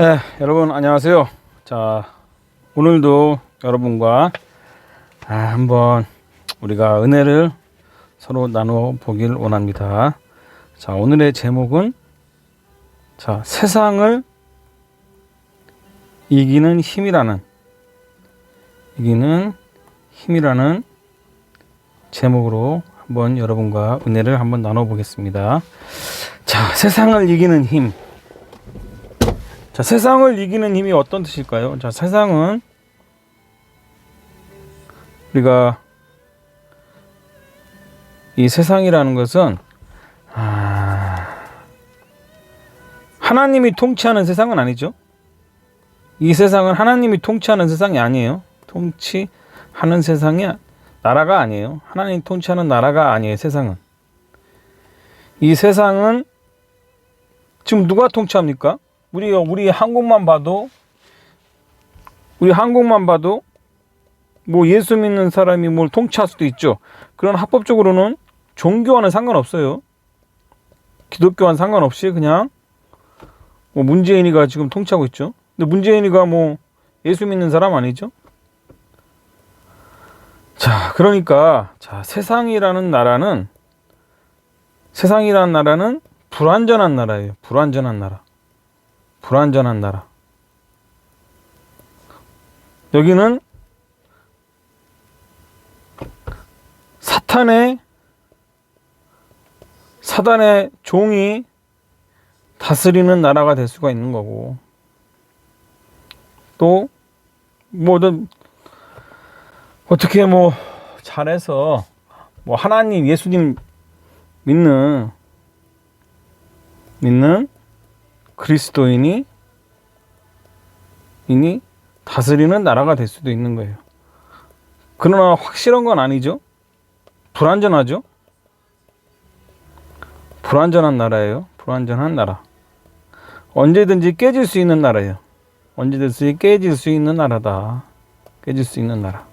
네, 여러분 안녕하세요. 자, 오늘도 여러분과 한번 우리가 은혜를 서로 나눠 보길 원합니다. 자, 오늘의 제목은 세상을 이기는 힘이라는 제목으로 한번 여러분과 은혜를 한번 나눠 보겠습니다. 자, 세상을 이기는 힘. 자, 세상을 이기는 힘이 어떤 뜻일까요? 자, 세상은 우리가 이 세상이라는 것은 하나님이 통치하는 세상은 아니죠. 이 세상은 하나님이 통치하는 세상이 아니에요. 통치하는 세상이 나라가 아니에요. 하나님이 통치하는 나라가 아니에요. 세상은. 이 세상은 지금 누가 통치합니까? 우리 한국만 봐도 뭐 예수 믿는 사람이 뭘 통치할 수도 있죠. 그런 합법적으로는 종교와는 상관없어요. 기독교와는 상관없이 그냥 뭐 문재인이가 지금 통치하고 있죠. 근데 문재인이가 뭐 예수 믿는 사람 아니죠. 자, 그러니까 세상이라는 나라는 불완전한 나라예요. 불완전한 나라. 여기는 사단의 종이 다스리는 나라가 될 수가 있는 거고, 또 뭐든 어떻게 뭐 잘해서 뭐 하나님 예수님 믿는 그리스도인이 다스리는 나라가 될 수도 있는 거예요. 그러나 확실한 건 아니죠. 불완전하죠. 불완전한 나라예요. 불완전한 나라. 언제든지 깨질 수 있는 나라예요. 언제든지 깨질 수 있는 나라다. 깨질 수 있는 나라.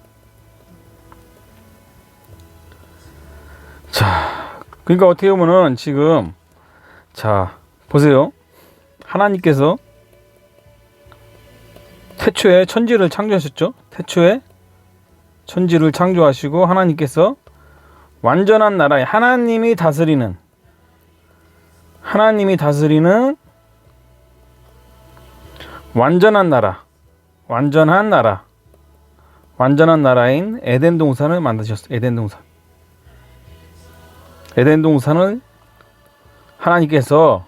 자, 그러니까 어떻게 보면은 지금 보세요. 하나님께서 태초에 천지를 창조하셨죠. 태초에 천지를 창조하시고 하나님께서 완전한 나라에 하나님이 다스리는 완전한 나라인 에덴 동산을 만드셨어요. 에덴 동산을 하나님께서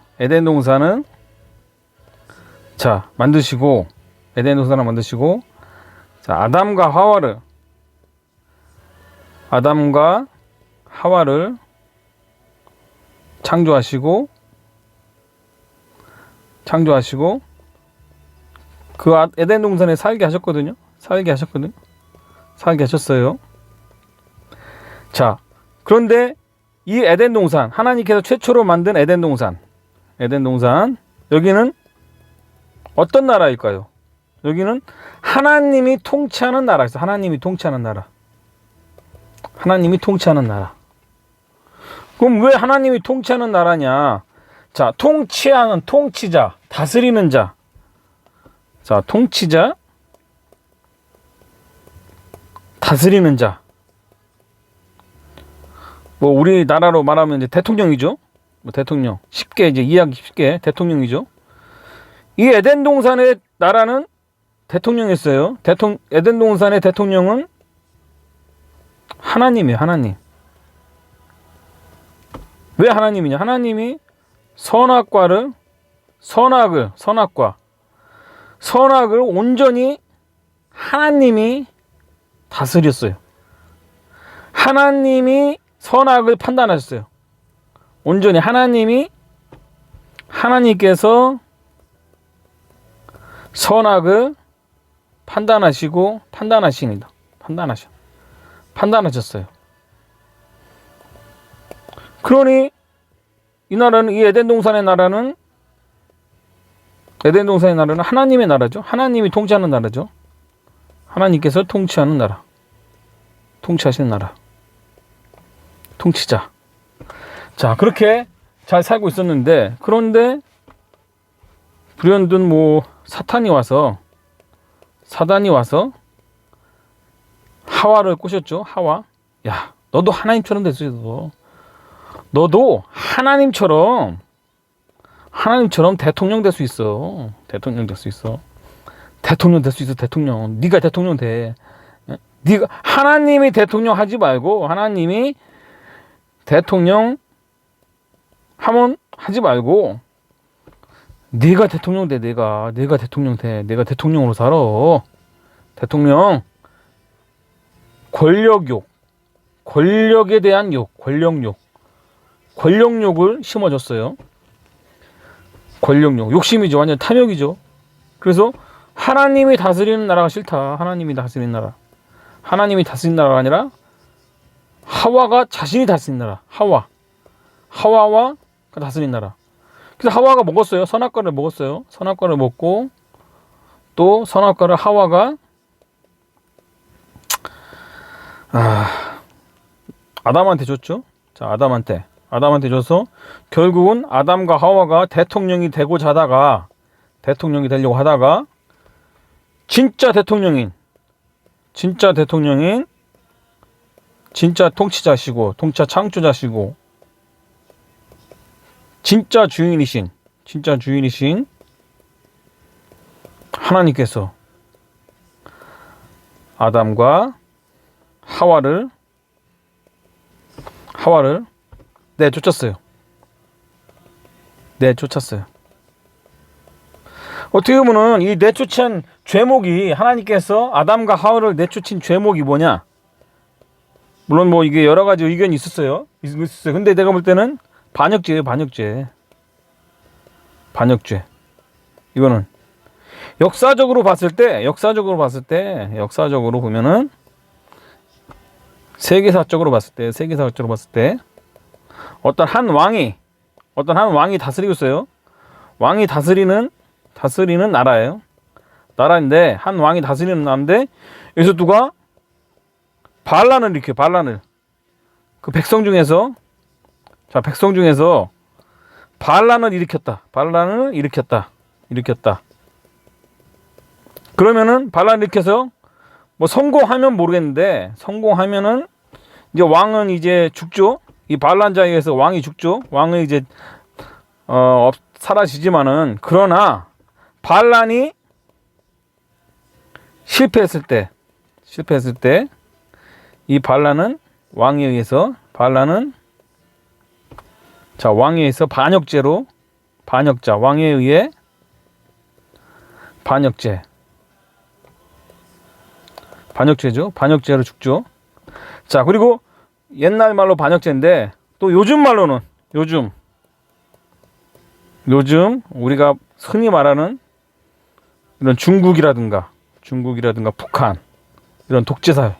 만드시고 아담과 하와를 창조하시고 그 에덴 동산에 살게 하셨어요. 자, 그런데 이 에덴 동산, 하나님께서 최초로 만든 에덴 동산, 여기는 어떤 나라일까요? 여기는 하나님이 통치하는 나라였어요. 하나님이 통치하는 나라. 그럼 왜 하나님이 통치하는 나라냐? 자, 통치자, 다스리는 자. 자, 통치자, 다스리는 자. 뭐 우리나라로 말하면 이제 대통령이죠. 대통령. 이해하기 쉽게 대통령이죠. 이 에덴 동산의 나라는 대통령이었어요. 에덴 동산의 대통령은 하나님이에요. 하나님. 왜 하나님이냐? 하나님이 선악을 온전히 하나님이 다스렸어요. 하나님이 선악을 판단하셨어요. 온전히 하나님께서 선악을 판단하셨어요. 그러니 이 에덴 동산의 나라는 하나님의 나라죠. 하나님이 통치하는 나라죠. 하나님께서 통치하시는 나라. 통치자. 자, 그렇게 잘 살고 있었는데, 그런데 불현듯 뭐 사단이 와서 하와를 꼬셨죠. 하와. 야, 너도 하나님처럼 될 수 있어. 너도 하나님처럼 대통령 될 수 있어. 대통령 될 수 있어. 대통령 될 수 있어. 대통령. 네가 대통령 돼. 네가 하나님이 대통령 하지 말고 하나님이 대통령 하면 하지 말고 네가 대통령 돼. 내가 대통령 돼. 내가 대통령으로 살아. 대통령. 권력욕. 권력에 대한 욕. 권력욕을 심어줬어요. 권력욕. 욕심이죠. 완전 탐욕이죠. 그래서 하나님이 다스리는 나라가 싫다. 하나님이 다스리는 나라. 하나님이 다스리는 나라가 아니라 하와가 자신이 다스리는 나라. 하와와 다스리는 나라. 그래서 하와가 먹었어요. 선악과를 먹었어요. 선악과를 먹고 또 선악과를 하와가 아담한테 줬죠. 자, 아담한테 줘서 결국은 아담과 하와가 대통령이 되고자 하다가 대통령이 되려고 하다가 진짜 대통령인 진짜 통치자시고 통치 창조자시고 진짜 주인이신 하나님께서 아담과 하와를 내쫓았어요. 어떻게 보면은 이 내쫓은 죄목이 하나님께서 아담과 하와를 내쫓은 죄목이 뭐냐? 물론 뭐 이게 여러 가지 의견이 있었어요. 근데 내가 볼 때는 반역죄예요. 반역죄. 이거는 역사적으로 보면은 세계사적으로 봤을 때 어떤 한 왕이 다스리고 있어요. 왕이 다스리는 나라예요. 나라인데 한 왕이 다스리는 나라인데 여기서 누가 반란을 일으켜. 그 백성 중에서 반란을 일으켰다. 그러면은 반란을 일으켜서 뭐 성공하면 모르겠는데 성공하면은 이제 왕은 이제 죽죠. 이 반란자에 의해서 왕이 죽죠. 왕은 이제 사라지지만은 그러나 반란이 실패했을 때 이 반란은 왕에 의해서 왕에 의해 반역죄죠. 반역죄로 죽죠. 자, 그리고 옛날 말로 반역죄인데 또 요즘 말로는 요즘 우리가 흔히 말하는 이런 중국이라든가 북한 이런 독재사회,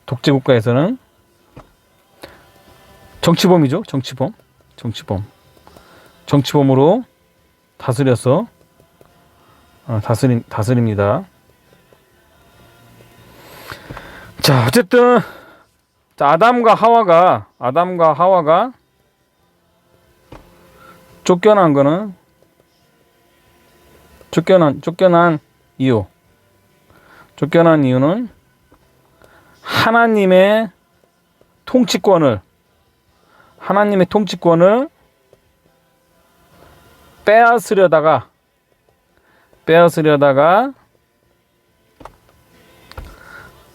독재국가에서는 정치범이죠. 정치범으로 다스려서 다스립니다. 자, 어쨌든 아담과 하와가 쫓겨난 이유는 하나님의 통치권을 빼앗으려다가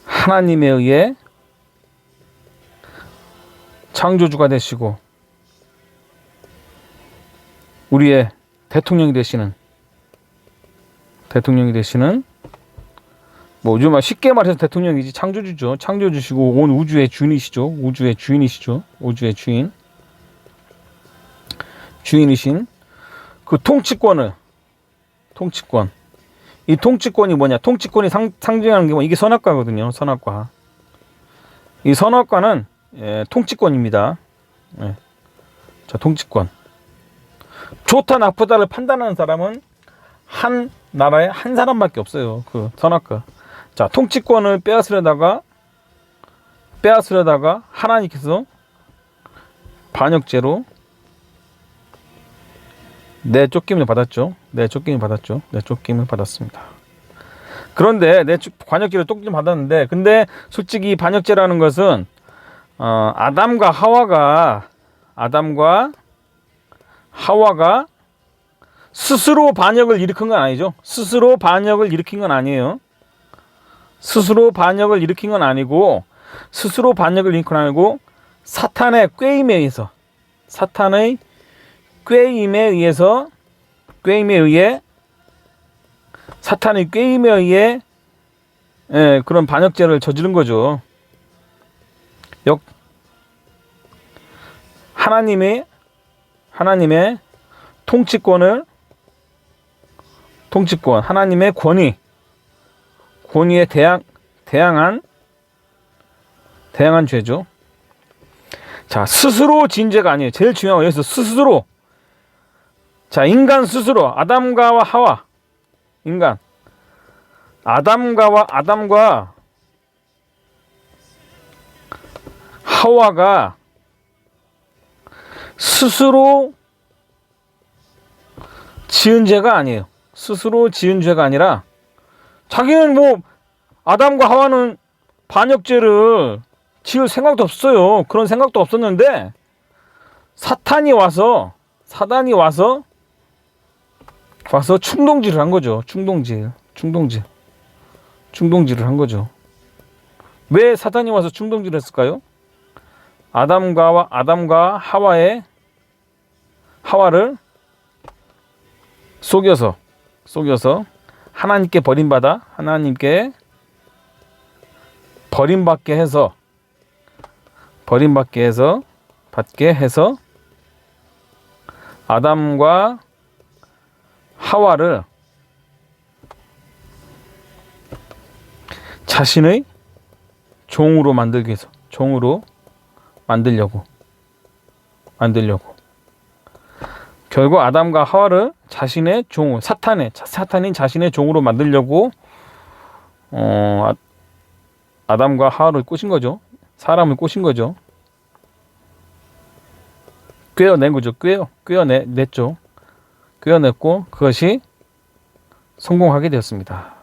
하나님에 의해 창조주가 되시고 우리의 대통령이 되시는 뭐 요즘 쉽게 말해서 대통령이지 창조주죠. 창조주시고 온 우주의 주인이시죠. 주인이신 그 통치권. 이 통치권이 뭐냐? 통치권이 상징하는 게 뭐 이게 선악과거든요. 이 선악과는 통치권입니다. 자, 통치권. 좋다 나쁘다를 판단하는 사람은 한 나라에 한 사람밖에 없어요. 그 선악과. 자, 통치권을 빼앗으려다가 하나님께서 반역죄로 내 쫓김을 받았죠. 내 쫓김을 받았죠. 내 쫓김을 받았습니다. 그런데 내 반역죄를 쫓김을 받았는데, 근데 솔직히 반역죄라는 것은 아담과 하와가 스스로 반역을 일으킨 건 아니죠. 스스로 반역을 일으킨 건 아니에요. 스스로 반역을 일으킨 건 아니고, 사탄의 꾀임에 의해서, 사탄의 꾀임에 의해 그런 반역죄를 저지른 거죠. 하나님의 통치권, 하나님의 권위에 대항한 죄죠. 자, 스스로 지은 죄가 아니에요. 제일 중요한 건 여기서 스스로. 자, 인간 스스로, 아담과 하와가 스스로 지은 죄가 아니에요. 스스로 지은 죄가 아니라, 자기는 아담과 하와는 반역죄를 지을 생각도 없어요. 그런 생각도 없었는데, 사단이 와서 충동질을 한 거죠. 충동질을 한 거죠. 왜 사단이 와서 충동질을 했을까요? 아담과 하와를 속여서 하나님께 버림받게 해서 아담과 하와를 자신의 종으로 만들기 위해서, 만들려고 결국 아담과 하와를 자신의 종, 사탄인 자신의 종으로 만들려고 아담과 하와를 꼬신 거죠. 사람을 꼬신 거죠. 꿰어낸 거죠. 꿰어냈죠. 꿰어냈고 그것이 성공하게 되었습니다.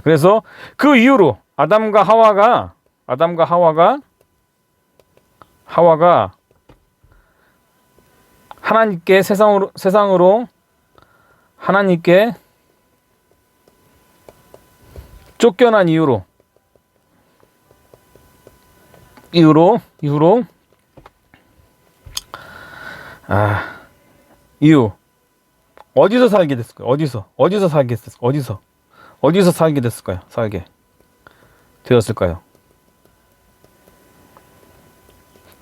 그래서 그 이후로 아담과 하와가 하나님께 세상으로 하나님께 쫓겨난 이후로 어디서 살게 됐을까요? 어디서 살게 되었을까요?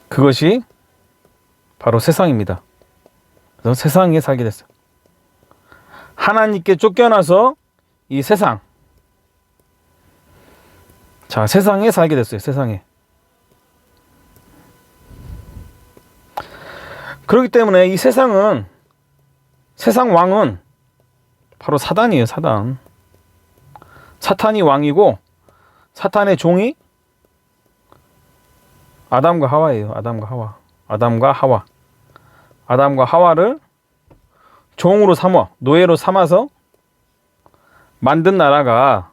그것이 바로 세상입니다. 그래서 세상에 살게 됐어요. 하나님께 쫓겨나서 이 세상에 살게 됐어요. 그렇기 때문에 이 세상 왕은 바로 사단이에요. 사탄이 왕이고 사탄의 종이 아담과 하와예요. 아담과 하와를 종으로 노예로 삼아서 만든 나라가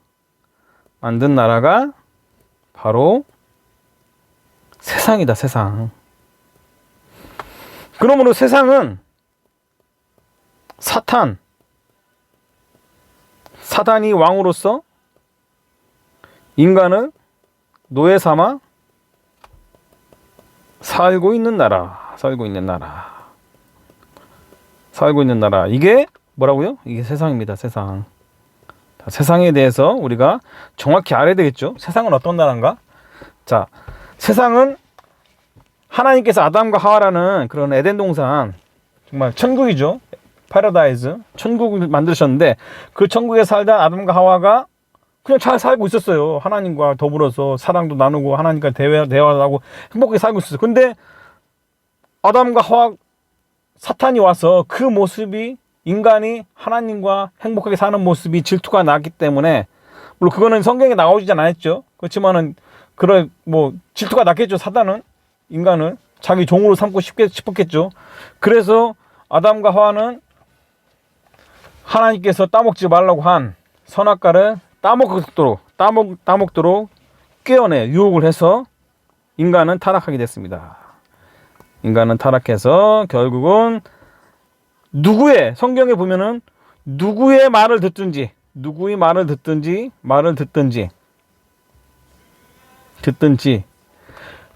바로 세상이다. 그러므로 세상은 사단이 왕으로서 인간을 노예 삼아 살고 있는 나라. 이게 뭐라고요? 이게 세상입니다. 세상에 대해서 우리가 정확히 알아야 되겠죠. 세상은 어떤 나라인가? 자, 세상은 하나님께서 아담과 하와라는 그런 에덴 동산, 정말 천국이죠. 파라다이스, 천국을 만드셨는데 그 천국에 살던 아담과 하와가 그냥 잘 살고 있었어요. 하나님과 더불어서 사랑도 나누고 하나님과 대화도 하고 행복하게 살고 있었어요. 근데 아담과 하와, 사탄이 와서 그 모습이, 인간이 하나님과 행복하게 사는 모습이 질투가 나기 때문에, 물론 그거는 성경에 나오지 않았죠. 그렇지만은 질투가 났겠죠. 사단은 인간을 자기 종으로 삼고 싶었겠죠. 그래서 아담과 하와는 하나님께서 따먹지 말라고 한 선악과를 따먹도록 꾀어내 유혹을 해서 인간은 타락하게 됐습니다. 인간은 타락해서 결국은 성경에 보면은 누구의 말을 듣든지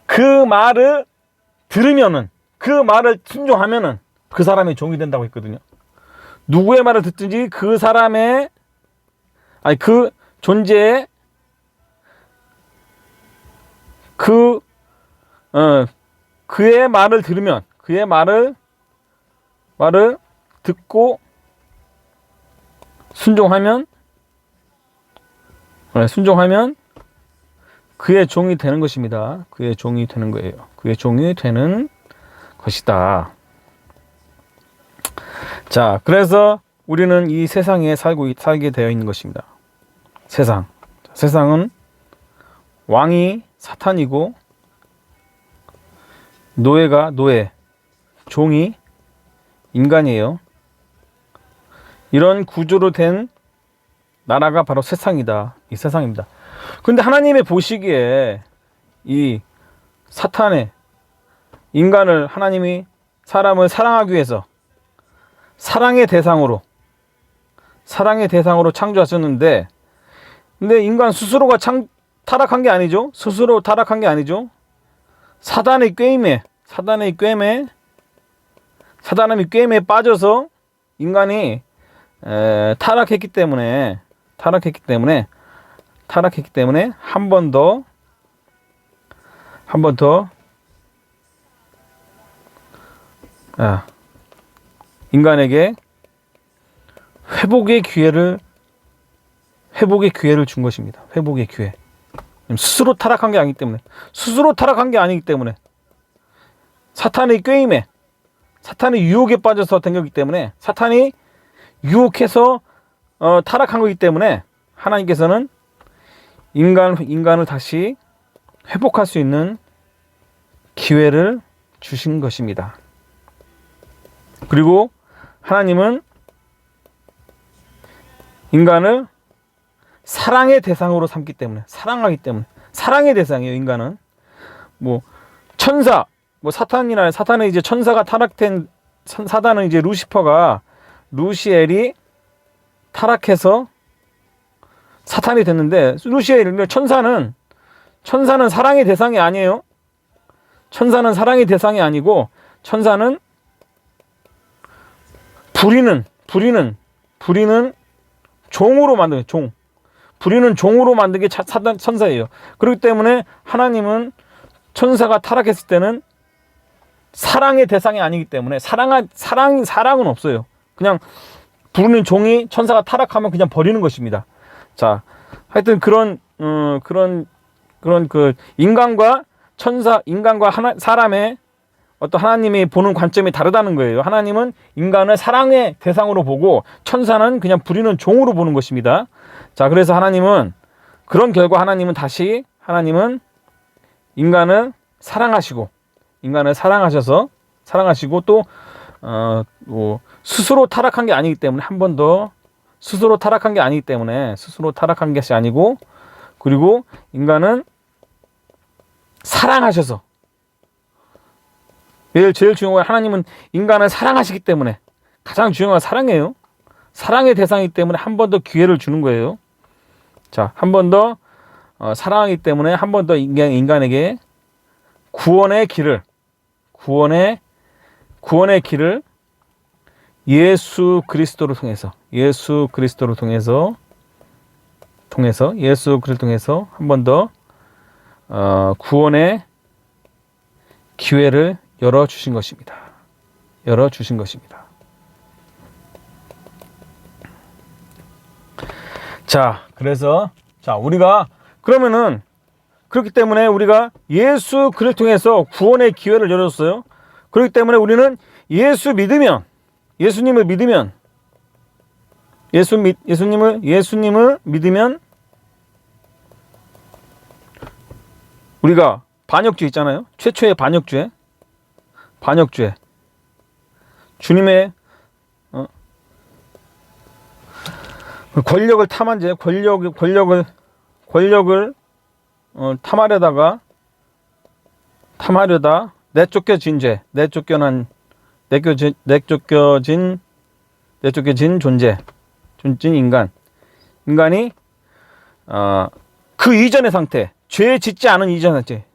그 말을 들으면은, 그 말을 순종하면은 그 사람의 종이 된다고 했거든요. 누구의 말을 듣든지 그 사람의, 그 존재의 그의 말을 들으면, 그의 말을 듣고 순종하면 그의 종이 되는 것입니다. 그의 종이 되는 거예요. 그의 종이 되는 것이다. 자, 그래서 우리는 이 세상에 살게 되어 있는 것입니다. 세상은 왕이 사탄이고 종이 인간이에요. 이런 구조로 된 나라가 바로 세상입니다. 그런데 하나님의 보시기에 이 사탄의 하나님이 사람을 사랑하기 위해서 사랑의 대상으로 창조하셨는데, 근데 인간 스스로가 타락한 게 아니죠. 사단의 꾀임에 빠져서 인간이 타락했기 때문에 한 번 더 인간에게 회복의 기회를 준 것입니다. 회복의 기회. 스스로 타락한 게 아니기 때문에 사탄의 꾀임에, 사탄의 유혹에 빠져서 된 거기 때문에, 사탄이 유혹해서 타락한 거기 때문에 하나님께서는 인간을 다시 회복할 수 있는 기회를 주신 것입니다. 그리고 하나님은 인간을 사랑의 대상으로 삼기 때문에, 사랑하기 때문에, 사랑의 대상이에요. 인간은 사탄은 이제 천사가 타락된, 사단은 이제 루시엘이 타락해서 사탄이 됐는데, 천사는 사랑의 대상이 아니에요. 천사는 사랑의 대상이 아니고, 천사는 부리는 종으로 만든 부리는 종으로 만든 게 천사예요. 그렇기 때문에 하나님은 천사가 타락했을 때는 사랑의 대상이 아니기 때문에 사랑은 없어요. 그냥 부르는 종이 천사가 타락하면 그냥 버리는 것입니다. 자, 하여튼 그런 인간과 사람의 어떤 하나님이 보는 관점이 다르다는 거예요. 하나님은 인간을 사랑의 대상으로 보고 천사는 그냥 부리는 종으로 보는 것입니다. 자, 그래서 하나님은 그런 결과 하나님은 인간을 사랑하시고 또 스스로 타락한 게 아니기 때문에 스스로 타락한 것이 아니고, 그리고 인간은 사랑하셔서, 제일 중요한 건 하나님은 인간을 사랑하시기 때문에, 가장 중요한 건 사랑이에요. 사랑의 대상이기 때문에 한 번 더 기회를 주는 거예요. 자, 한 번 더 사랑하기 때문에 한 번 더 인간에게 구원의 길을 예수 그리스도를 통해서 한 번 더 구원의 기회를 열어주신 것입니다. 자, 그래서 우리가 그러면은, 그렇기 때문에 우리가 예수 그리스도를 통해서 구원의 기회를 열어줬어요. 그렇기 때문에 우리는 예수님을 믿으면 우리가 반역죄 있잖아요. 최초의 반역죄 주님의 권력을 탐한 죄, 권력을 탐하려다 내쫓겨진 죄, 내쫓겨진 인간이 그 이전의 상태, 죄 짓지 않은 이전의 상태,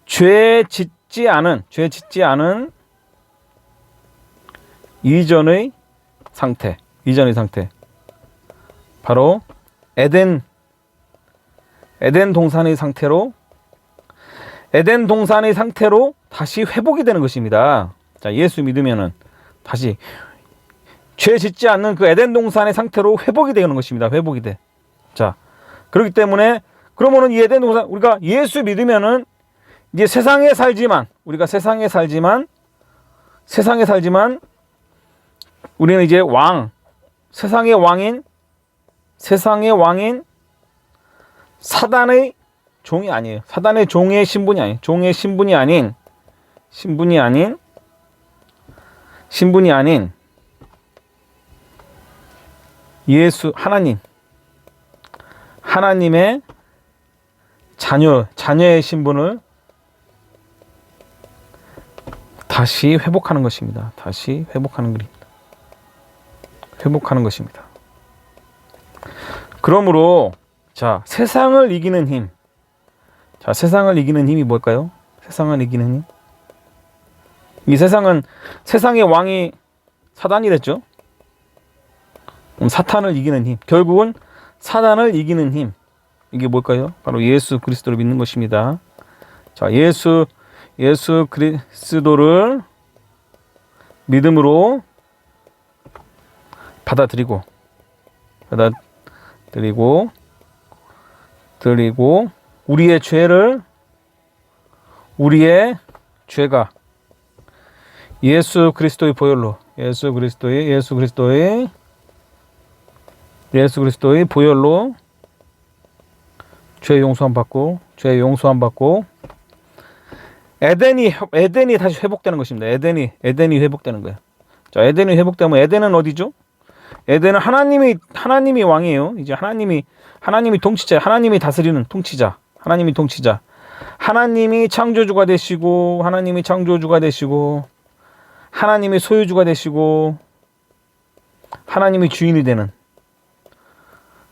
죄 짓지 않은 이전의 상태, 바로 에덴 동산의 상태로 다시 회복이 되는 것입니다. 자, 예수 믿으면은 다시 죄 짓지 않는 그 에덴 동산의 상태로 회복이 되는 것입니다. 회복이 돼. 자, 그렇기 때문에 그러면은 이 에덴 동산, 우리가 예수 믿으면은 이제 세상에 살지만 우리는 이제 세상의 왕인 사단의 종이 아니에요. 사단의 종의 신분이 아니에요. 종의 신분이 아닌 예수 하나님의 자녀의 신분을 다시 회복하는 것입니다. 다시 회복하는 것입니다. 그러므로 자, 세상을 이기는 힘. 자, 세상을 이기는 힘이 뭘까요? 세상을 이기는 힘. 이 세상의 왕이 사단이 됐죠. 사탄을 이기는 힘. 결국은 사단을 이기는 힘. 이게 뭘까요? 바로 예수 그리스도를 믿는 것입니다. 자, 예수 그리스도를 믿음으로 받아들이고 우리의 죄가 예수 그리스도의 보혈로 죄 용서함 받고 에덴이 다시 회복되는 것입니다. 에덴이 회복되는 거예요. 자, 에덴이 회복되면 에덴은 어디죠? 에덴은 하나님이 왕이에요. 이제 하나님이 통치자, 하나님이 다스리는 통치자, 하나님이 창조주가 되시고, 하나님이 소유주가 되시고, 하나님이 주인이 되는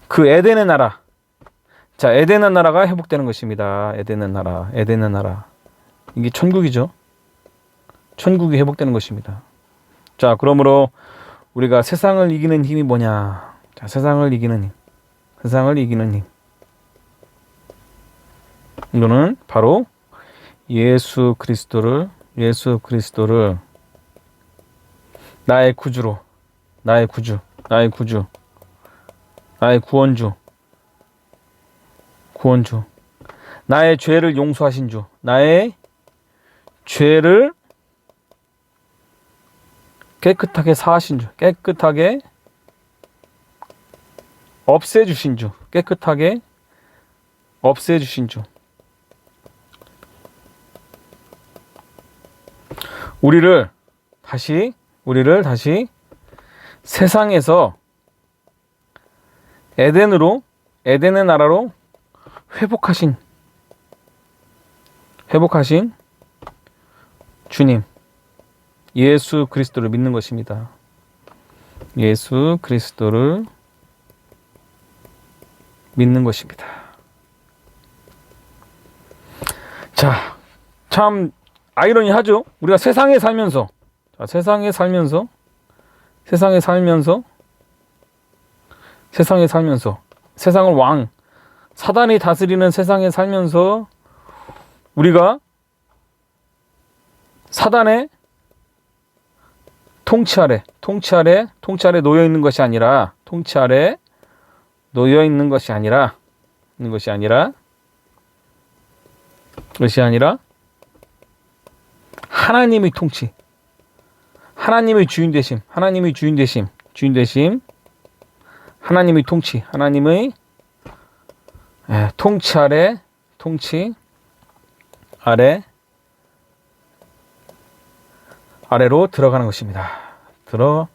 그 에덴의 나라. 자, 에덴의 나라가 회복되는 것입니다. 에덴의 나라. 이게 천국이죠. 천국이 회복되는 것입니다. 자, 그러므로 우리가 세상을 이기는 힘이 뭐냐? 자, 세상을 이기는 힘. 이거는 바로 예수 그리스도를 나의 구주로, 나의 구원주, 나의 죄를 용서하신 주, 나의 죄를 깨끗하게 사하신 주, 깨끗하게 없애주신 주, 우리를 다시 세상에서 에덴의 나라로 회복하신 주님 예수 그리스도를 믿는 것입니다. 예수 그리스도를 믿는 것입니다. 자, 참 아이러니하죠. 우리가 세상에 살면서 세상을 사단이 다스리는 세상에 살면서 우리가 사단의 통치 아래 놓여 있는 것이 아니라 하나님의 통치, 하나님의 주인 되심, 하나님의 통치, 하나님의 통치 아래 아래로 들어가는 것입니다. 들어가는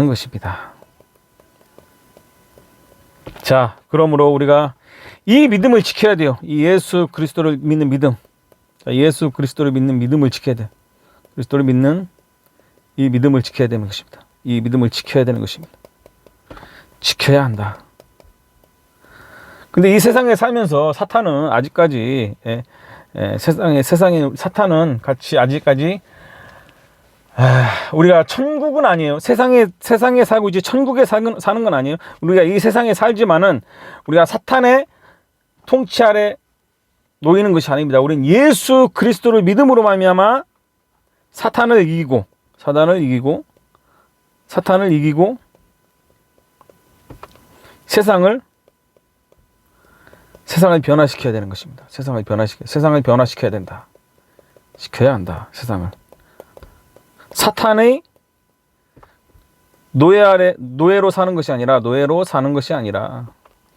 것입니다. 자, 그러므로 우리가 이 믿음을 지켜야 돼요. 이 예수 그리스도를 믿는 믿음. 자, 예수 그리스도를 믿는 믿음을 지켜야 돼. 그리스도를 믿는 이 믿음을 지켜야 되는 것입니다. 이 믿음을 지켜야 되는 것입니다. 지켜야 한다. 근데 이 세상에 살면서 사탄은 아직까지 세상에 사탄은 같이 아직까지 우리가 천국은 아니에요. 세상에 살고 이제 천국에 사는 건 아니에요. 우리가 이 세상에 살지만은 우리가 사탄의 통치 아래 놓이는 것이 아닙니다. 우리는 예수 그리스도를 믿음으로 말미암아 사탄을 이기고 세상을 변화시켜야 되는 것입니다. 세상을 변화시켜야 된다. 시켜야 한다. 세상을. 사탄의 노예로 사는 것이 아니라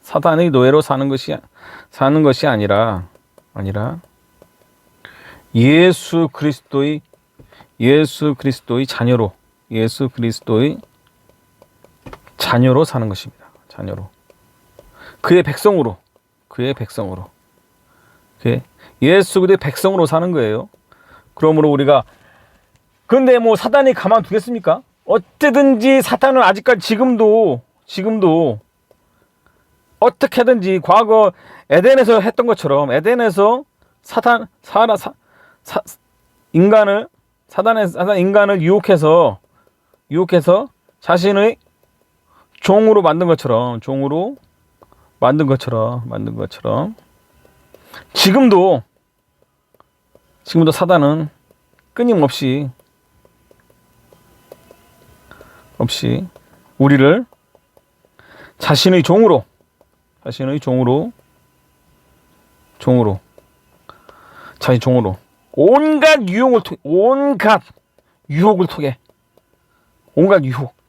사탄의 노예로 사는 것이 아니라 예수 그리스도의 자녀로 사는 것입니다. 자녀로. 그의 백성으로. 예수 그리스도의 백성으로 사는 거예요. 그러므로 우리가 근데 뭐 사탄이 가만두겠습니까? 어쨌든지 사탄은 아직까지 지금도 어떻게든지 과거 에덴에서 했던 것처럼 에덴에서 사탄 인간을 유혹해서 자신의 종으로 만든 것처럼 지금도 사탄은 끊임없이 우리를 자신의 종으로 온갖 유혹을 통해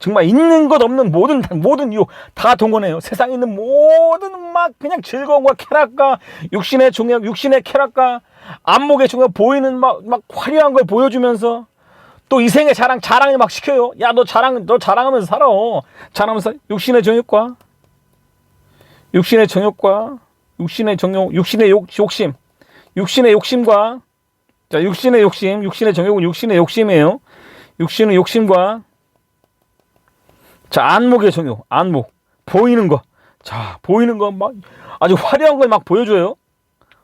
정말 있는 것 없는 모든 유혹 다 동원해요. 세상에 있는 모든 막 그냥 즐거움과 쾌락과 육신의 종욕, 육신의 쾌락과 안목의 종욕 보이는 막 화려한 걸 보여주면서 또 이생의 자랑을 막 시켜요. 야, 너 자랑하면서 살아. 육신의 정욕과 육신의 욕심과 자, 육신의 정욕은 육신의 욕심이에요. 육신의 욕심과 자, 안목의 정욕, 보이는 거 막 아주 화려한 걸 막 보여줘요.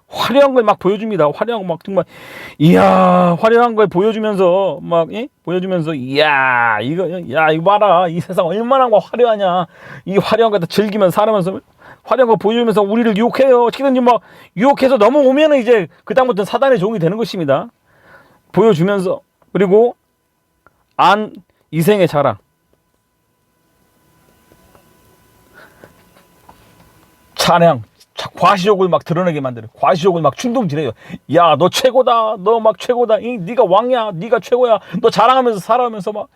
화려한 걸 막 보여줍니다. 화려한 거 막 정말 화려한 걸 보여주면서 이거 봐라, 이 세상 얼마나 화려하냐. 이 화려한 거 다 즐기면서 살아면서 화려한 거 보여주면서 우리를 유혹해요. 어떻게든지 막 유혹해서 넘어오면은 이제 그다음부터는 사단의 종이 되는 것입니다. 보여주면서 그리고 이생의 자랑, 찬양, 과시욕을 막 드러내게 만드는, 과시욕을 막 충동질해요. 야, 너 최고다, 너 막 최고다, 네가 왕이야, 네가 최고야, 너 자랑하면서 살아가면서 막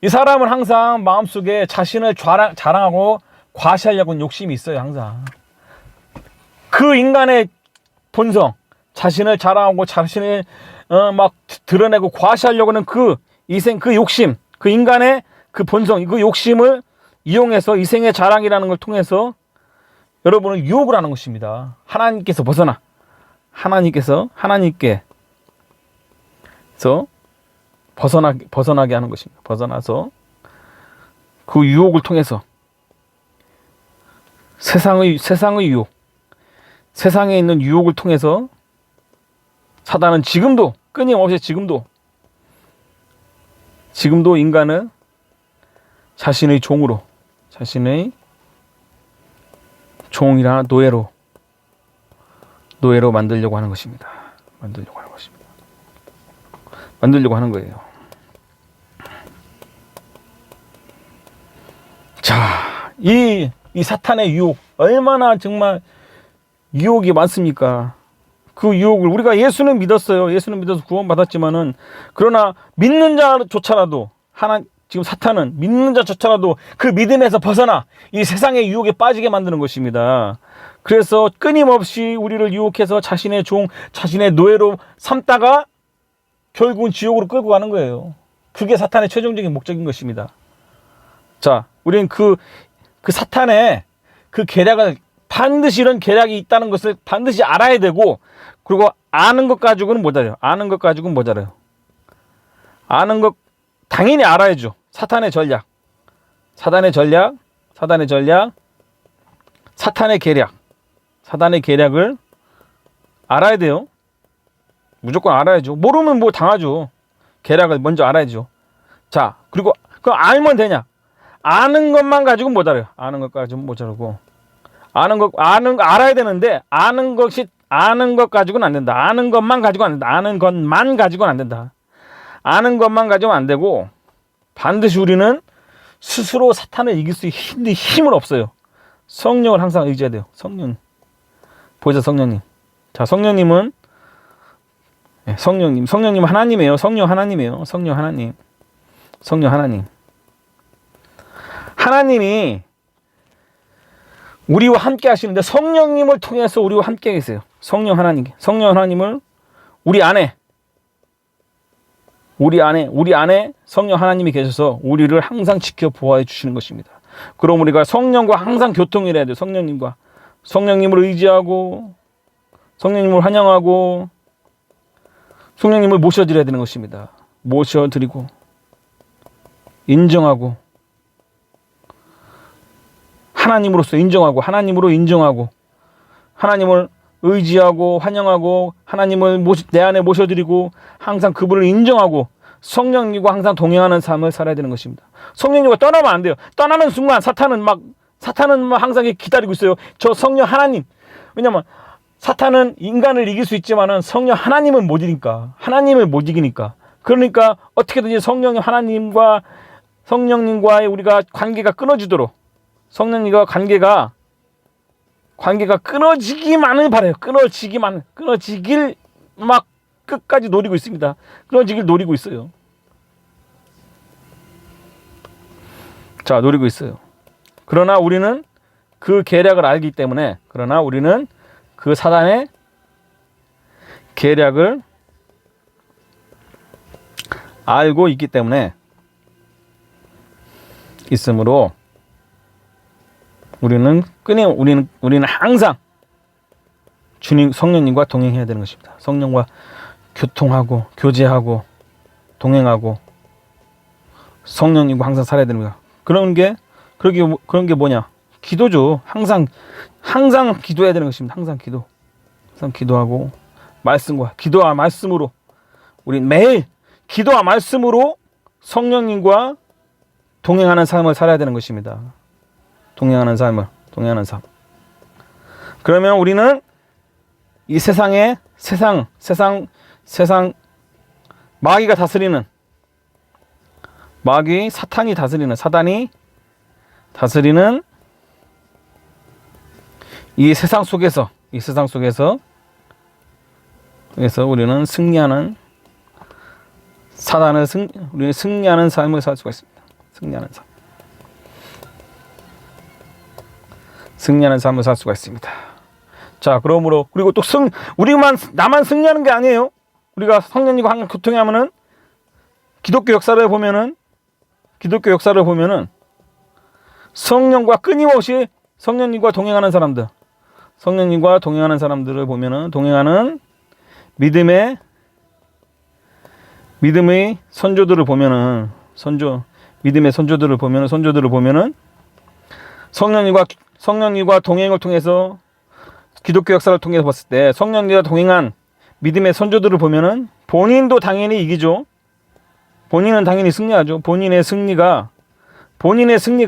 이 사람은 항상 마음속에 자신을 자랑하고 과시하려고는 욕심이 있어요. 항상 그 인간의 본성, 자신을 자랑하고 자신을 막 드러내고 과시하려고는 그 욕심, 그 인간의 그 본성, 그 욕심을 이용해서 이생의 자랑이라는 걸 통해서 여러분은 유혹을 하는 것입니다. 하나님께서 벗어나게 하는 것입니다. 벗어나서 그 유혹을 통해서 세상의 유혹, 세상에 있는 유혹을 통해서 사단은 지금도 끊임없이 지금도 인간을 자신의 종이나 노예로 만들려고 하는 것입니다. 만들려고 하는 거예요. 자, 이 사탄의 유혹, 얼마나 정말 유혹이 많습니까? 그 유혹을 우리가 예수는 믿었어요. 예수는 믿어서 구원받았지만은 그러나 믿는 자조차라도 지금 사탄은 믿는 자조차라도 그 믿음에서 벗어나 이 세상의 유혹에 빠지게 만드는 것입니다. 그래서 끊임없이 우리를 유혹해서 자신의 종, 자신의 노예로 삼다가 결국은 지옥으로 끌고 가는 거예요. 그게 사탄의 최종적인 목적인 것입니다. 자, 우리는 그 사탄의 그 계략을 반드시 이런 계략이 있다는 것을 반드시 알아야 되고, 그리고 아는 것 가지고는 모자라요. 아는 것 가지고는 모자라요. 아는 것 당연히 알아야죠. 사탄의 전략, 사탄의 전략, 사탄의 전략, 사탄의 계략, 사탄의 계략을 알아야 돼요. 무조건 알아야죠. 모르면 뭐 당하죠. 계략을 먼저 알아야죠. 자, 그리고 그거 알면 되냐? 아는 것만 가지고 모자라요. 아는 것 가지고 모자라고. 아는 거 알아야 되는데, 아는 것 가지고는 안 된다. 아는 것만 가지고 안 된다. 아는 것만 가지고는 안 된다. 아는 것만 가지고는 안 되고, 반드시 우리는 스스로 사탄을 이길 수 있는 힘은 없어요. 성령을 항상 의지해야 돼요. 성령. 보이죠, 성령님. 자, 성령님은 성령님 하나님이에요. 성령 하나님이에요. 성령 하나님. 성령 하나님. 하나님이 우리와 함께 하시는데, 성령님을 통해서 우리와 함께 계세요. 성령 하나님을 우리 안에 성령 하나님이 계셔서 우리를 항상 지켜 보호해 주시는 것입니다. 그럼 우리가 성령과 항상 교통을 해야 돼요. 성령님을 의지하고, 성령님을 환영하고, 성령님을 모셔드려야 되는 것입니다. 모셔드리고, 인정하고, 하나님으로서 인정하고, 하나님으로 인정하고, 하나님을 의지하고 환영하고, 하나님을 내 안에 모셔드리고, 항상 그분을 인정하고, 성령님과 항상 동행하는 삶을 살아야 되는 것입니다. 성령님과 떠나면 안 돼요. 떠나는 순간 사탄은 항상 기다리고 있어요. 저 성령 하나님. 왜냐면 사탄은 인간을 이길 수 있지만은 성령 하나님은 못 이기니까. 하나님을 못 이기니까. 그러니까 어떻게든지 성령님과의 우리가 관계가 끊어지도록, 성령님과 관계가 끊어지기만을 바라요. 끊어지길 막 끝까지 노리고 있습니다. 끊어지길 노리고 있어요. 자, 노리고 있어요. 그러나 우리는 그 계략을 알기 때문에, 그러나 우리는 그 사단의 계략을 알고 있기 때문에, 있으므로 우리는 항상 주님 성령님과 동행해야 되는 것입니다. 성령과 교통하고, 교제하고, 동행하고, 성령님과 항상 살아야 되는 거야. 그런 게 뭐냐? 기도죠. 항상 기도해야 되는 것입니다. 항상 기도하고, 기도와 말씀으로, 우리 매일 기도와 말씀으로 성령님과 동행하는 삶을 살아야 되는 것입니다. 동행하는 삶. 그러면 우리는 이 세상 마귀가 다스리는, 사단이 다스리는 이 세상 속에서 우리는 승리하는 우리는 승리하는 삶을 살 수가 있습니다. 승리하는 삶을 살 수가 있습니다. 자, 그러므로, 그리고 또 나만 승리하는 게 아니에요. 우리가 성령님과 항상 교통하면은, 기독교 역사를 보면은 성령과 끊임없이 성령님과 동행하는 사람들을 보면은, 동행하는 믿음의 선조들을 보면은, 믿음의 선조들을 보면은 성령님과 동행을 통해서, 기독교 역사를 통해서 봤을 때 성령님과 동행한 믿음의 선조들을 보면은 본인도 당연히 이기죠. 본인은 당연히 승리하죠. 본인의 승리가,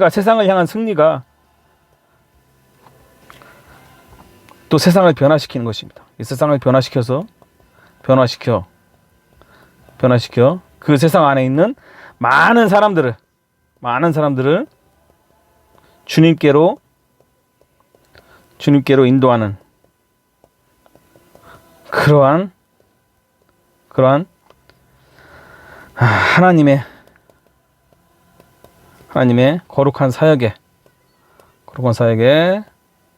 세상을 향한 승리가 또 세상을 변화시키는 것입니다. 이 세상을 변화시켜 그 세상 안에 있는 많은 사람들을 주님께로 인도하는 그러한 하나님의 거룩한 사역의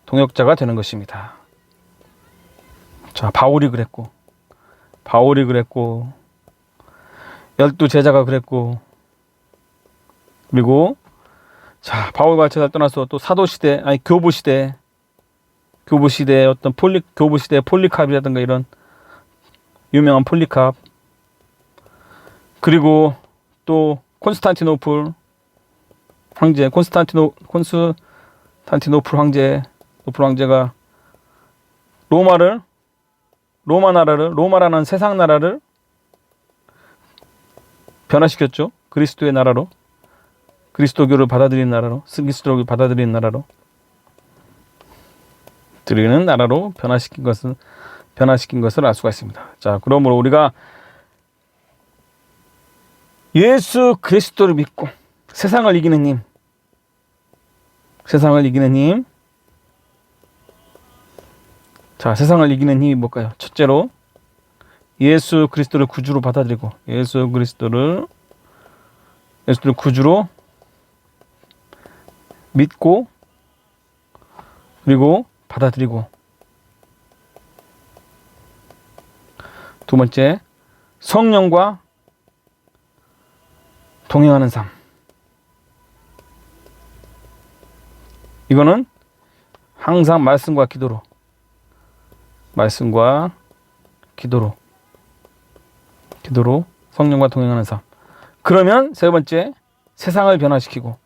동역자가 되는 것입니다. 자, 바울이 그랬고 12 제자가 그랬고, 그리고 자, 바울과 제자를 떠나서 또 사도 시대, 아니 교부 시대, 어떤 교부 시대 폴리캅이라든가 이런 유명한 폴리캅, 그리고 또 콘스탄티노플 황제, 콘스탄티노플 황제가 로마라는 세상 나라를 변화시켰죠. 그리스도의 나라로, 그리스도교를 받아들이는 나라로, 그리스도를 받아들이는 나라로, 드리는 나라로 변화시킨 것을 알 수가 있습니다. 자, 그러므로 우리가 예수 그리스도를 믿고 세상을 이기는 힘. 자, 세상을 이기는 힘이 뭘까요? 첫째로 예수 그리스도를 구주로 받아들이고, 예수 그리스도를 구주로 믿고, 그리고 받아들이고, 두 번째, 성령과 동행하는 삶. 이거는 항상 말씀과 기도로 성령과 동행하는 삶. 그러면 세 번째, 세상을 변화시키고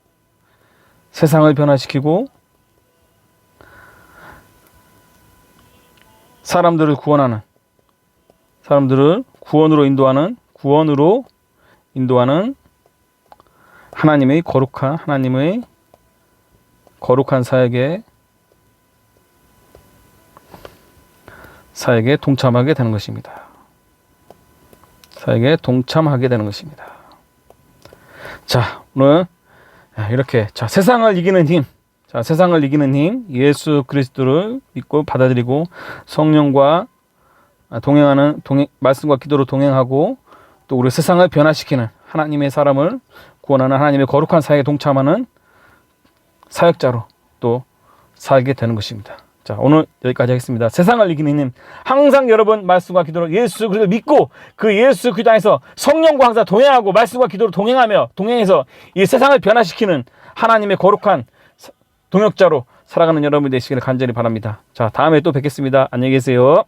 사람들을 구원으로 인도하는 하나님의 거룩한 사역에 동참하게 되는 것입니다. 자, 오늘 이렇게, 자, 세상을 이기는 힘, 예수 그리스도를 믿고 받아들이고 성령과 말씀과 기도로 동행하고, 또 우리 세상을 변화시키는 하나님의 사람을 구원하는 하나님의 거룩한 사역에 동참하는 사역자로 또 살게 되는 것입니다. 자, 오늘 여기까지 하겠습니다. 세상을 이기는 힘. 항상 여러분 말씀과 기도로 예수 그리스도를 믿고 그 예수 그리스도 안에서 성령과 항상 동행하고 말씀과 기도로 동행해서 이 세상을 변화시키는 하나님의 거룩한 동역자로 살아가는 여러분이 되시기를 간절히 바랍니다. 자, 다음에 또 뵙겠습니다. 안녕히 계세요.